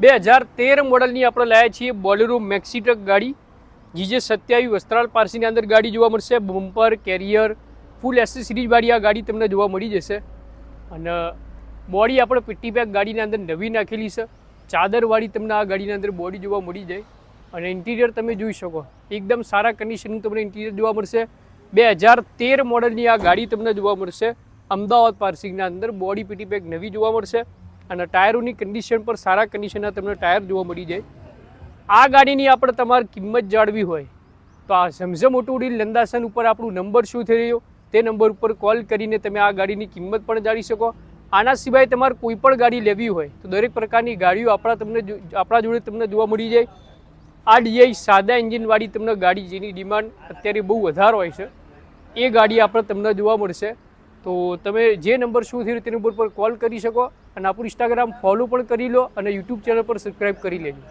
2013 મોડલની આપણે લાવ્યા છીએ બોલેરો મેક્સી ટ્રક ગાડી. GJ27 વસ્ત્રાલ પારસીની અંદર ગાડી જોવા મળશે. બમ્પર કેરિયર ફૂલ એસેસરીઝ વાળી આ ગાડી તમને જોવા મળી જશે. અને બોડી આપણે પીટી પેક ગાડીની અંદર નવી નાખેલી છે. ચાદરવાળી તમને આ ગાડીની અંદર બોડી જોવા મળી જાય. અને ઇન્ટિરિયર તમે જોઈ શકો એકદમ સારા કન્ડિશનનું તમને ઇન્ટિરિયર જોવા મળશે. 2013 મોડલની આ ગાડી તમને જોવા મળશે. અમદાવાદ પાર્સિંગના અંદર બોડી પીટી પેક નવી જોવા મળશે. અને ટાયરોની કન્ડિશન પર સારા કન્ડિશનના તમને ટાયર જોવા મળી જાય. આ ગાડીની આપણે તમારે કિંમત જાળવી હોય તો આ ઝમઝમ ઓટોડીલ લંદાસન ઉપર આપણું નંબર શું થઈ રહ્યો તે નંબર ઉપર કોલ કરીને તમે આ ગાડીની કિંમત પણ જાણી શકો. આના સિવાય તમારે કોઈ પણ ગાડી લેવી હોય તો દરેક પ્રકારની ગાડીઓ આપણા જોડે તમને જોવા મળી જાય. આ DI સાદા એન્જિનવાળી તમને ગાડી જેની ડિમાન્ડ અત્યારે બહુ વધારે હોય છે એ ગાડી આપણે તમને જોવા મળશે. તો તમે જે નંબર શું થયું તે નંબર પર કોલ કરી શકો અને આપણું ઇન્સ્ટાગ્રામ ફોલો પણ કરી લો અને યુટ્યુબ ચેનલ પર સબસ્ક્રાઈબ કરી લેજો.